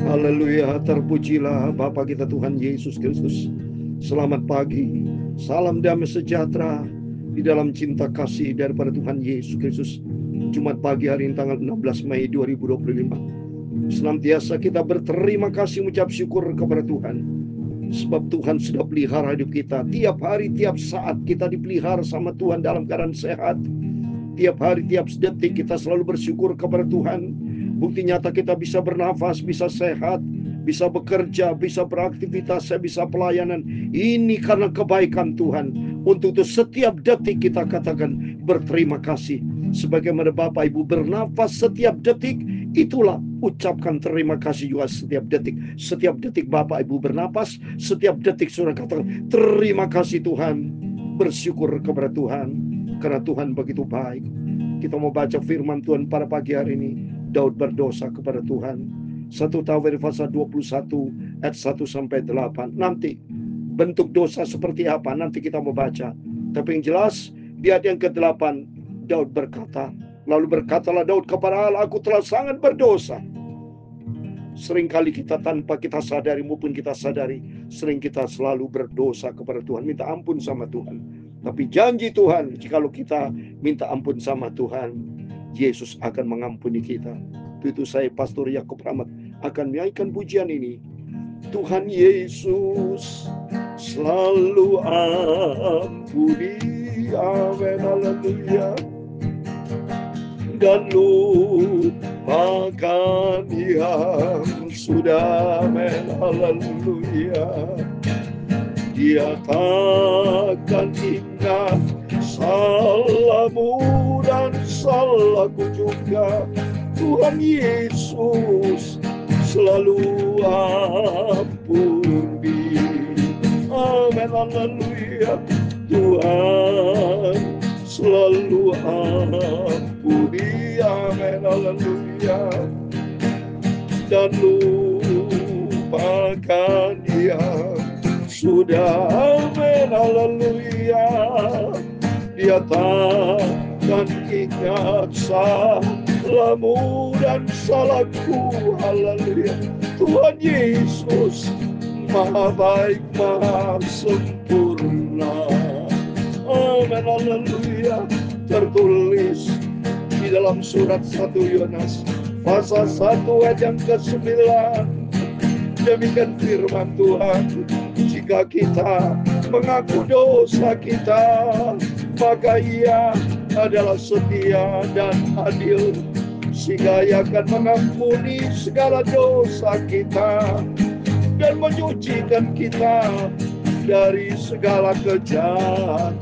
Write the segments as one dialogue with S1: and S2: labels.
S1: Haleluya, terpujilah Bapa kita Tuhan Yesus Kristus. Selamat pagi, salam damai sejahtera di dalam cinta kasih daripada Tuhan Yesus Kristus. Jumat pagi hari ini tanggal 16 Mei 2025. Senantiasa kita berterima kasih mengucap syukur kepada Tuhan. Sebab Tuhan sudah pelihara hidup kita. Tiap hari, tiap saat kita dipelihara sama Tuhan dalam keadaan sehat. Tiap hari, tiap detik kita selalu bersyukur kepada Tuhan. Bukti nyata kita bisa bernafas, bisa sehat, bisa bekerja, bisa beraktivitas, bisa pelayanan. Ini karena kebaikan Tuhan. Untuk itu setiap detik kita katakan berterima kasih. Sebagaimana Bapak Ibu bernafas setiap detik, itulah ucapkan terima kasih juga setiap detik. Setiap detik Bapak Ibu bernafas, setiap detik saudara katakan terima kasih Tuhan. Bersyukur kepada Tuhan, karena Tuhan begitu baik. Kita mau baca firman Tuhan pada pagi hari ini. Daud berdosa kepada Tuhan. 1 Tawir pasal 21 ayat 1 sampai 8. Nanti bentuk dosa seperti apa nanti kita mau baca. Tapi yang jelas di ayat yang ke-8 Daud berkata, lalu berkatalah Daud kepada Allah, aku telah sangat berdosa. Seringkali kita tanpa kita sadari maupun kita sadari, sering kita selalu berdosa kepada Tuhan, minta ampun sama Tuhan. Tapi janji Tuhan, jikalau kita minta ampun sama Tuhan, Yesus akan mengampuni kita. Itu saya Pastor Yakub Rahmat akan menyanyikan pujian ini. Tuhan Yesus selalu ampuni, amin, haleluya. Dan lupakan yang sudah, amin, haleluya. Dia takkan ingat salahmu dan salahku juga. Tuhan Yesus selalu ampuni, amin, haleluya. Tuhan selalu ampuni, amin, haleluya. Dan lupakan yang sudah, amin, haleluya. Dia takkan ingat salahmu dan salahku, haleluya. Tuhan Yesus maha baik, maha sempurna, amin, haleluya. Tertulis di dalam surat 1 Yohanes pasal 1 ayat yang ke-9. Demikian firman Tuhan, jika kita mengaku dosa kita, maka Ia adalah setia dan adil, sehingga Ia akan mengampuni segala dosa kita dan menyucikan kita dari segala kejahatan.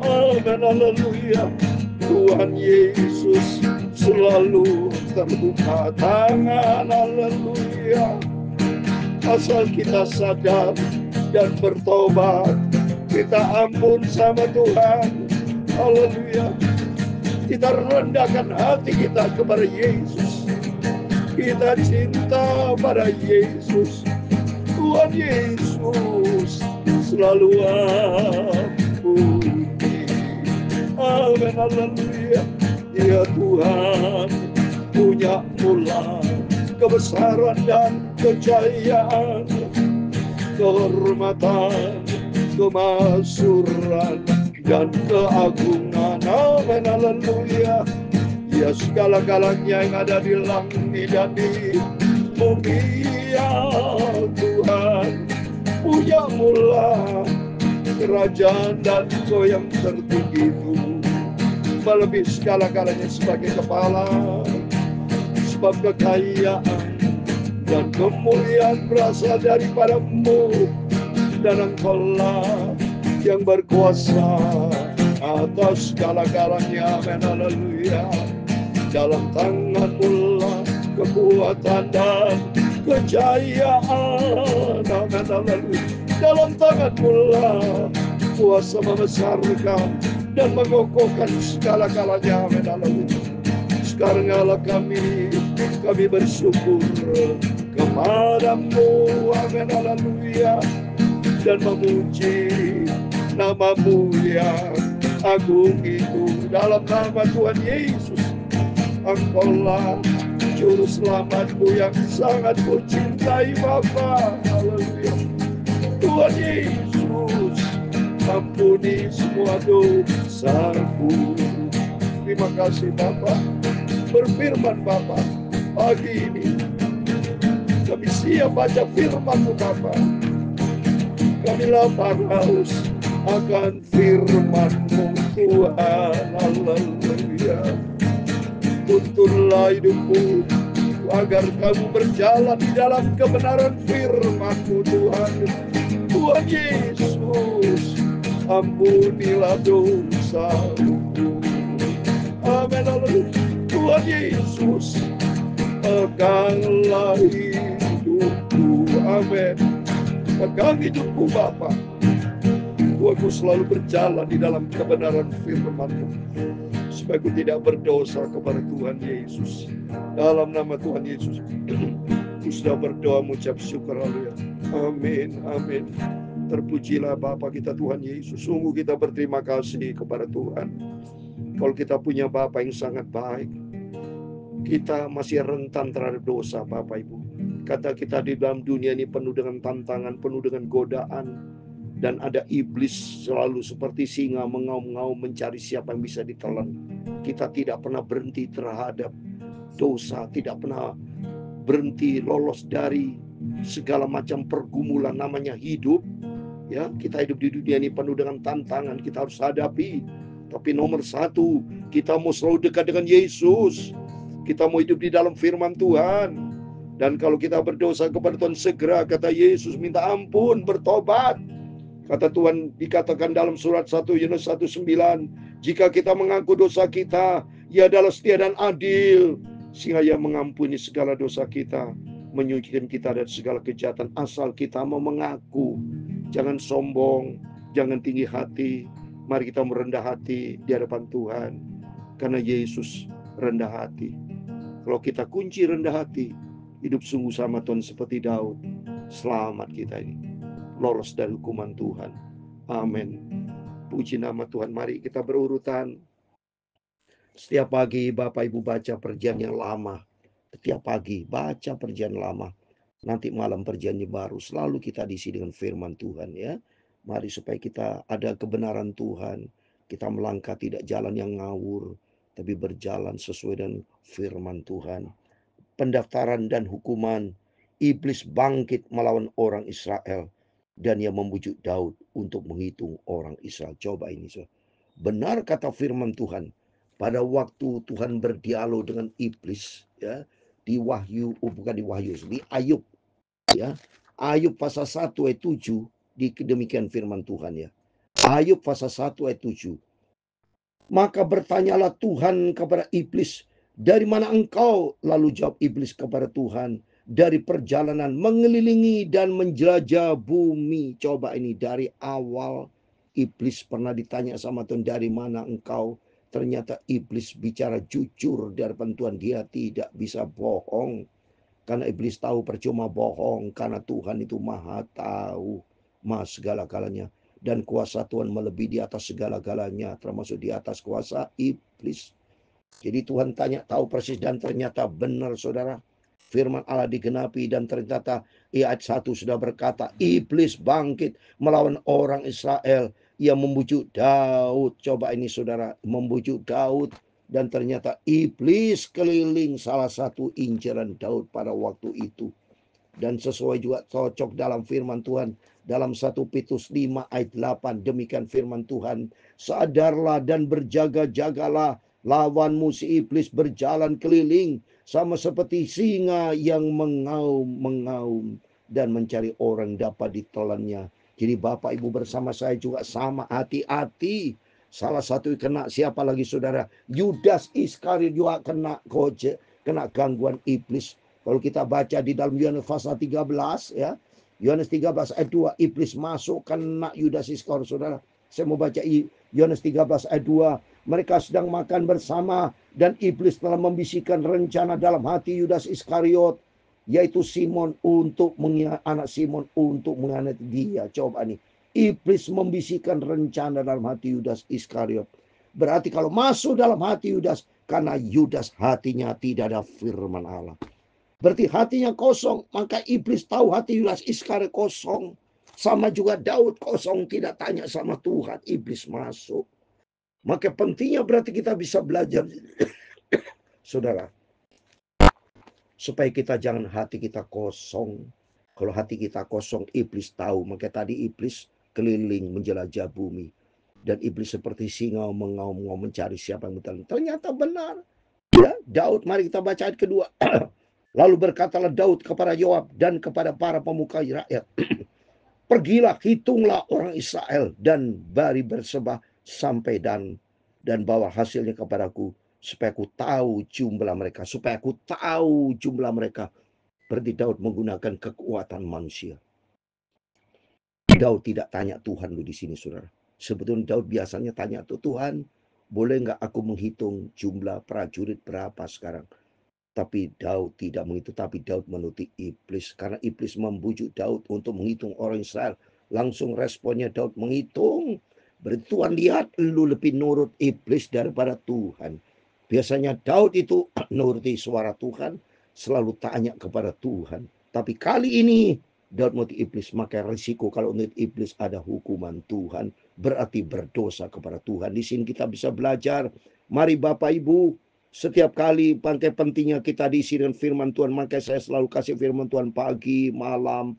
S1: Amin, haleluya. Tuhan Yesus selalu terbuka tangan, haleluya. Asal kita sadar dan bertobat, kita ampun sama Tuhan, haleluya. Kita rendahkan hati kita kepada Yesus, kita cinta pada Yesus. Tuhan Yesus selalu ampuni, amin, haleluya. Ya Tuhan punya mula kebesaran dan kejayaan, kehormatan, kemakmuran dan keagungan, amin, haleluya. Ya segala-galanya yang ada di langit dan di bumi, ya Tuhan punya mula kerajaan dan Engkau yang tertinggi itu melebihi segala-galanya sebagai kepala. Sebab kekayaan dan kemuliaan berasal daripada-Mu, dan Engkau-lah yang berkuasa atas segala-galanya, amin, haleluya. Dalam tangan-Mu lah kekuatan dan kejayaan, amin, haleluya. Dalam tangan-Mu lah kuasa membesarkan dan mengokohkan segala-galanya, amin, haleluya. Sekarang Allah kami bersyukur kepada-Mu, amin, haleluya. Dan memuji nama-Mu yang agung itu. Dalam nama Tuhan Yesus, Engkau-lah Juru selamatku yang sangat ku cintai Bapa. Haleluya. Tuhan Yesus, ampuni semua dosaku. Terima kasih Bapa. Berfirman Bapa, pagi ini kami siap baca firman-Mu Bapa. Kami lapar haus akan firman-Mu Tuhan. Haleluya. Tuntunlah hidupku agar kamu berjalan di dalam kebenaran firman-Mu Tuhan. Tuhan Yesus, ampunilah dosaku. Amin. Haleluya. Tuhan Yesus, peganglah hidupku. Amin. Pegang hidupku Bapa. Tuhanku selalu berjalan di dalam kebenaran firman-Mu, supaya aku tidak berdosa kepada Tuhan Yesus. Dalam nama Tuhan Yesus, aku sudah berdoa mengucap syukur. Haleluya. Amin. Amin. Terpujilah Bapa kita Tuhan Yesus. Sungguh kita berterima kasih kepada Tuhan. Kalau kita punya Bapa yang sangat baik, kita masih rentan terhadap dosa Bapak Ibu. Kata kita di dalam dunia ini penuh dengan tantangan, penuh dengan godaan. Dan ada iblis selalu seperti singa mengaum-ngaum mencari siapa yang bisa ditelan. Kita tidak pernah berhenti terhadap dosa, tidak pernah berhenti lolos dari segala macam pergumulan namanya hidup. Ya, kita hidup di dunia ini penuh dengan tantangan, kita harus hadapi. Tapi nomor satu, kita mau selalu dekat dengan Yesus. Kita mau hidup di dalam firman Tuhan. Dan kalau kita berdosa kepada Tuhan, segera kata Yesus minta ampun, bertobat. Kata Tuhan dikatakan dalam surat 1 Yohanes 1:9, jika kita mengaku dosa kita, Ia adalah setia dan adil, sehingga Ia mengampuni segala dosa kita, menyucikan kita dari segala kejahatan, asal kita mau mengaku. Jangan sombong, jangan tinggi hati. Mari kita merendah hati di hadapan Tuhan, karena Yesus rendah hati. Kalau kita kunci rendah hati, hidup sungguh sama Tuhan seperti Daud, selamat kita ini, lolos dari hukuman Tuhan. Amin. Puji nama Tuhan. Mari kita berurutan. Setiap pagi Bapak Ibu baca perjanjian lama. Setiap pagi baca perjanjian lama. Nanti malam perjanjian baru. Selalu kita diisi dengan firman Tuhan ya. Mari supaya kita ada kebenaran Tuhan. Kita melangkah tidak jalan yang ngawur, tapi berjalan sesuai dengan firman Tuhan. Pendaftaran dan hukuman. Iblis bangkit melawan orang Israel. Dan ia membujuk Daud untuk menghitung orang Israel. Coba ini. Benar kata firman Tuhan. Pada waktu Tuhan berdialog dengan iblis. Ya, di Wahyu, bukan di Wahyu, di Ayub. Ya, Ayub pasal 1 ayat 7. Demikian firman Tuhan ya. Ayub pasal 1 ayat 7. Maka bertanyalah Tuhan kepada iblis, dari mana engkau? Lalu jawab iblis kepada Tuhan, dari perjalanan mengelilingi dan menjelajah bumi. Coba ini dari awal iblis pernah ditanya sama Tuhan, dari mana engkau? Ternyata iblis bicara jujur di hadapan Tuhan. Dia tidak bisa bohong. Karena iblis tahu percuma bohong. Karena Tuhan itu maha tahu, maha segala-galanya. Dan kuasa Tuhan melebihi di atas segala-galanya, termasuk di atas kuasa iblis. Jadi Tuhan tanya, tahu persis, dan ternyata benar saudara. Firman Allah digenapi dan ternyata ayat 1 sudah berkata, iblis bangkit melawan orang Israel. Ia membujuk Daud. Coba ini saudara, membujuk Daud. Dan ternyata iblis keliling salah satu inceran Daud pada waktu itu. Dan sesuai juga cocok dalam firman Tuhan. Dalam 1 Petrus 5 ayat 8. Demikian firman Tuhan. Sadarlah dan berjaga-jagalah. Lawanmu si iblis berjalan keliling sama seperti singa yang mengaum-mengaum dan mencari orang dapat ditelannya. Jadi Bapak Ibu bersama saya juga sama, hati-hati. Salah satu kena, siapa lagi saudara? Yudas Iskariot juga kena gangguan iblis. Kalau kita baca di dalam Yohanes pasal 13 ya. Yohanes 13 ayat 2, iblis masuk kena Yudas Iskariot saudara. Saya mau baca Yohanes 13 ayat 2. Mereka sedang makan bersama dan iblis telah membisikkan rencana dalam hati Yudas Iskariot, yaitu Simon, untuk anak Simon untuk mengkhianati dia. Coba nih, iblis membisikkan rencana dalam hati Yudas Iskariot. Berarti kalau masuk dalam hati Yudas, Karena Yudas hatinya tidak ada firman Allah. Berarti hatinya kosong. Maka iblis tahu hati Yudas Iskariot kosong. Sama juga Daud kosong, tidak tanya sama Tuhan. Iblis masuk. Maka pentingnya berarti kita bisa belajar, saudara, supaya kita jangan hati kita kosong. Kalau hati kita kosong, iblis tahu. Maka tadi iblis keliling menjelajah bumi. Dan iblis seperti singa mengaum-ngaum mencari siapa yang betul. Ternyata benar. Ya, Daud, mari kita baca ayat kedua. Lalu berkatalah Daud kepada Yoab dan kepada para pemuka rakyat. Pergilah, hitunglah orang Israel dan bari bersembah sampai dan bawa hasilnya kepadaku. Supaya aku tahu jumlah mereka. Supaya aku tahu jumlah mereka. Berarti Daud menggunakan kekuatan manusia. Daud tidak tanya Tuhan di sini, saudara. Sebetulnya Daud biasanya tanya Tuhan, boleh nggak aku menghitung jumlah prajurit berapa sekarang? Tapi Daud tidak menghitung, tapi Daud menuruti iblis. Karena iblis membujuk Daud untuk menghitung orang Israel. Langsung responnya Daud menghitung. Berarti Tuhan lihat, lu lebih nurut iblis daripada Tuhan. Biasanya Daud itu nuruti suara Tuhan, selalu tanya kepada Tuhan. Tapi kali ini Daud menuruti iblis, maka risiko kalau menurut iblis ada hukuman Tuhan, berarti berdosa kepada Tuhan. Di sini kita bisa belajar. Mari Bapak Ibu, setiap kali pentingnya kita diisi dengan firman Tuhan, maka saya selalu kasih firman Tuhan pagi, malam,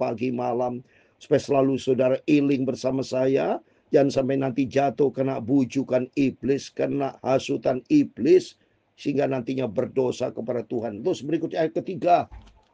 S1: supaya selalu saudara iling bersama saya. Jangan sampai nanti jatuh kena bujukan iblis, kena hasutan iblis, sehingga nantinya berdosa kepada Tuhan. Terus berikutnya ayat ketiga.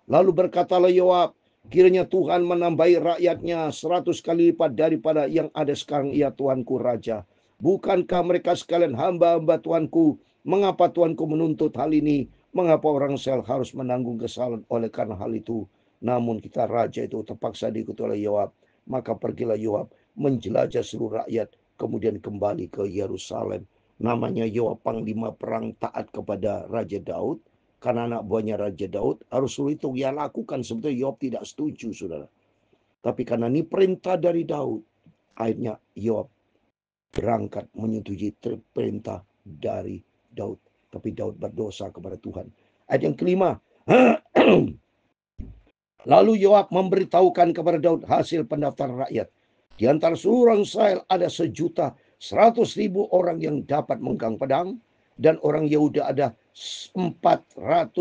S1: Lalu berkatalah Yoab, kiranya Tuhan menambahi rakyatnya 100 kali lipat daripada yang ada sekarang, ya Tuanku Raja. Bukankah mereka sekalian hamba-hamba Tuanku? Mengapa Tuanku menuntut hal ini? Mengapa orang Israel harus menanggung kesalahan oleh karena hal itu? Namun kita raja itu terpaksa diikuti oleh Yoab. Maka pergilah Yoab menjelajah seluruh rakyat, kemudian kembali ke Yerusalem. Namanya Yoab panglima perang, taat kepada Raja Daud. Karena anak buahnya Raja Daud, harus itu ia lakukan. Sebetulnya Yoab tidak setuju, saudara. Tapi karena ini perintah dari Daud, akhirnya Yoab berangkat menyetujui perintah dari Daud. Tapi Daud berdosa kepada Tuhan. Ayat yang kelima. Lalu Yoab memberitahukan kepada Daud hasil pendaftaran rakyat. Di antara seluruh orang Israel ada 1.100.000 orang yang dapat memegang pedang. Dan orang Yehuda ada 470.000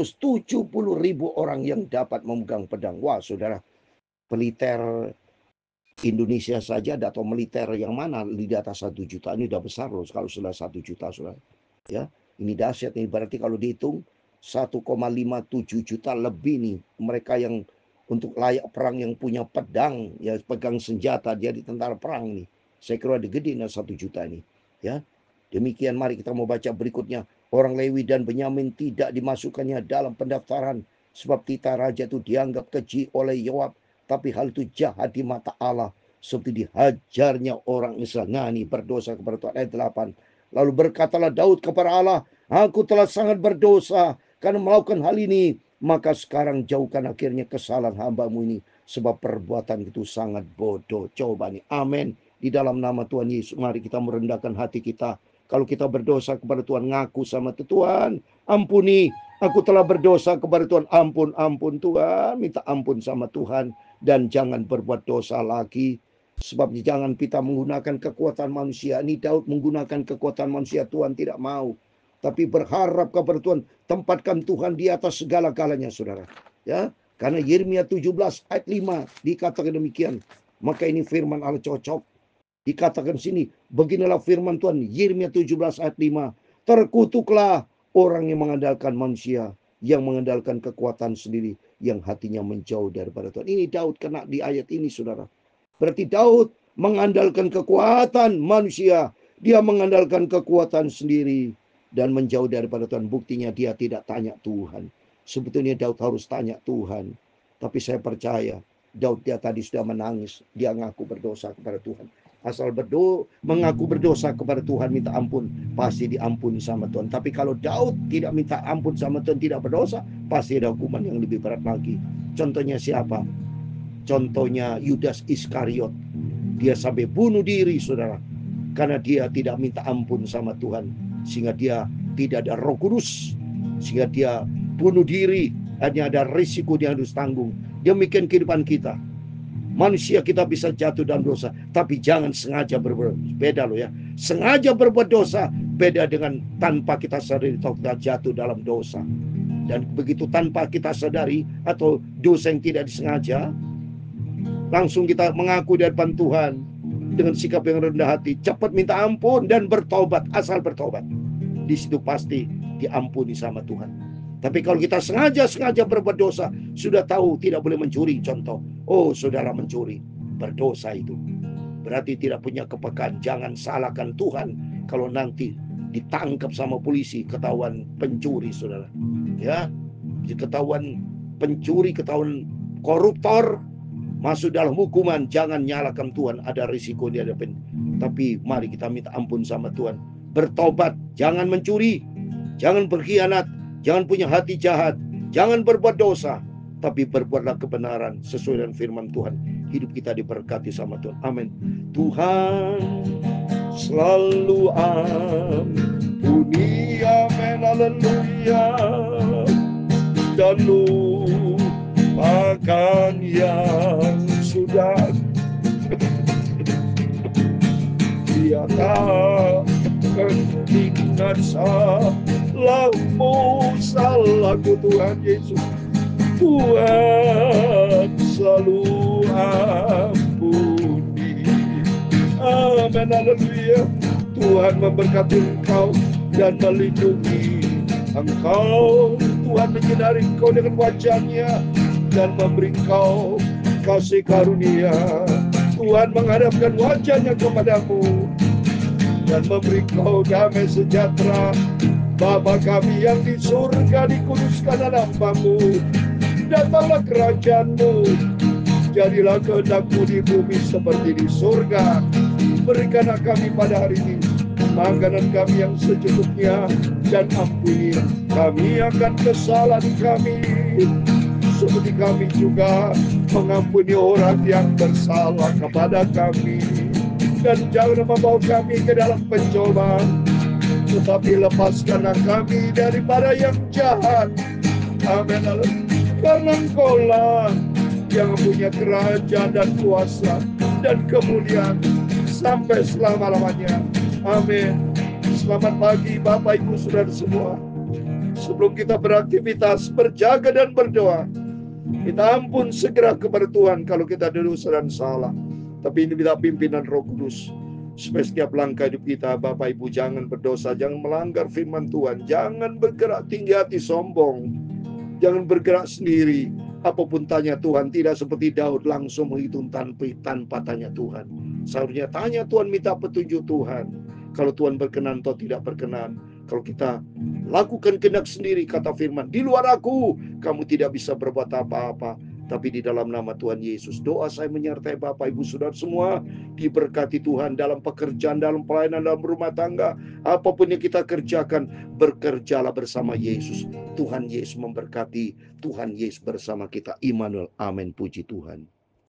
S1: orang yang dapat memegang pedang. Wah, saudara, militer Indonesia saja atau militer yang mana di atas 1 juta ini udah besar loh. Kalau sudah 1 juta, saudara, ya ini dahsyat nih. Berarti kalau dihitung 1,57 juta lebih nih mereka yang untuk layak perang, yang punya pedang, ya pegang senjata, jadi tentara perang nih. Saya kira ada gede 1 juta ini, ya. Demikian, mari kita mau baca berikutnya. Orang Lewi dan Benyamin tidak dimasukkannya dalam pendaftaran, sebab titah raja itu dianggap keji oleh Yoab. Tapi hal itu jahat di mata Allah, seperti dihajarnya orang Israel. Nah, ini berdosa kepada Tuhan. Ayat 8. Lalu berkatalah Daud kepada Allah, aku telah sangat berdosa karena melakukan hal ini. Maka sekarang jauhkan akhirnya kesalahan hamba-Mu ini, sebab perbuatan itu sangat bodoh. Coba nih, amin. Di dalam nama Tuhan Yesus, mari kita merendahkan hati kita. Kalau kita berdosa kepada Tuhan, ngaku sama Tuhan, ampuni, aku telah berdosa kepada Tuhan, ampun Tuhan, minta ampun sama Tuhan, dan jangan berbuat dosa lagi. Sebab jangan kita menggunakan kekuatan manusia. Ini Daud menggunakan kekuatan manusia, Tuhan tidak mau. Tapi berharap kepada Tuhan, tempatkan Tuhan di atas segala-galanya, saudara. Ya, karena Yeremia 17 ayat 5 dikatakan demikian. Maka ini firman Allah cocok. Dikatakan sini, beginilah firman Tuhan, Yeremia 17 ayat 5. Terkutuklah orang yang mengandalkan manusia, yang mengandalkan kekuatan sendiri, yang hatinya menjauh daripada Tuhan. Ini Daud kena di ayat ini, saudara. Berarti Daud mengandalkan kekuatan manusia, dia mengandalkan kekuatan sendiri, dan menjauh daripada Tuhan. Buktinya dia tidak tanya Tuhan. Sebetulnya Daud harus tanya Tuhan. Tapi saya percaya, Daud dia tadi sudah menangis, dia ngaku berdosa kepada Tuhan. Asal mengaku berdosa kepada Tuhan, minta ampun, pasti diampuni sama Tuhan. Tapi kalau Daud tidak minta ampun sama Tuhan, tidak berdosa, pasti ada hukuman yang lebih berat lagi. Contohnya siapa? Contohnya Yudas Iskariot. Dia sampai bunuh diri, saudara, karena dia tidak minta ampun sama Tuhan, sehingga dia tidak ada Roh Kudus, sehingga dia bunuh diri, hanya ada risiko dia harus tanggung. Demikian kehidupan kita. Manusia kita bisa jatuh dalam dosa, tapi jangan sengaja berbuat. Beda loh ya. Sengaja berbuat dosa beda dengan tanpa kita sadari kita jatuh dalam dosa. Dan begitu tanpa kita sadari atau dosa yang tidak disengaja, langsung kita mengaku di hadapan Tuhan dengan sikap yang rendah hati, cepat minta ampun dan bertobat, asal bertobat. Di situ pasti diampuni sama Tuhan. Tapi kalau kita sengaja berbuat dosa, sudah tahu tidak boleh mencuri contoh. Oh, saudara mencuri, berdosa itu. Berarti tidak punya kepekaan. Jangan salahkan Tuhan kalau nanti ditangkap sama polisi, ketahuan pencuri, saudara. Ya, ketahuan pencuri, ketahuan koruptor, masuk dalam hukuman. Jangan nyalakan Tuhan, ada risiko dia hadapin. Tapi mari kita minta ampun sama Tuhan. Bertobat, jangan mencuri, jangan berkhianat, jangan punya hati jahat, jangan berbuat dosa, tapi berbuatlah kebenaran sesuai dengan firman Tuhan. Hidup kita diberkati sama Tuhan. Amin. Tuhan selalu ampuni, amin, haleluya. Dan lupakan yang sudah. Dia tak ingat salahmu, salahku Tuhan Yesus. Tuhan selalu ampuni. Amin, haleluya. Tuhan memberkati engkau dan melindungi engkau. Tuhan menyinari engkau dengan wajah-Nya dan memberi engkau kasih karunia. Tuhan menghadapkan wajah-Nya kepadamu dan memberi engkau damai sejahtera. Bapa kami yang di surga, dikuduskan namamu. Datanglah kerajaan-Mu, jadilah kehendak-Mu di bumi seperti di surga. Berikanlah kami pada hari ini makanan kami yang secukupnya, dan ampuni kami akan kesalahan kami, seperti kami juga mengampuni orang yang bersalah kepada kami. Dan jangan membawa kami ke dalam pencobaan, tetapi lepaskanlah kami daripada yang jahat. Amin. Karena Engkau-lah yang punya kerajaan dan kuasa dan kemuliaan sampai selama-lamanya. Amin. Selamat pagi Bapak Ibu Saudara semua. Sebelum kita beraktivitas, berjaga dan berdoa, minta ampun segera kepada Tuhan kalau kita ada dosa dan salah. Tapi ini minta pimpinan Roh Kudus, supaya setiap langkah hidup kita, Bapak Ibu, jangan berdosa, jangan melanggar firman Tuhan, jangan bergerak tinggi hati sombong, jangan bergerak sendiri. Apapun tanya Tuhan, tidak seperti Daud langsung menghitung tanpa tanya Tuhan. Seharusnya tanya Tuhan, minta petunjuk Tuhan. Kalau Tuhan berkenan atau tidak berkenan. Kalau kita lakukan kehendak sendiri, kata firman, di luar aku, kamu tidak bisa berbuat apa-apa. Tapi di dalam nama Tuhan Yesus, doa saya menyertai Bapak Ibu Saudara semua, diberkati Tuhan dalam pekerjaan, dalam pelayanan, dalam rumah tangga. Apapun yang kita kerjakan, bekerjalah bersama Yesus. Tuhan Yesus memberkati, Tuhan Yesus bersama kita. Immanuel, amin, puji Tuhan.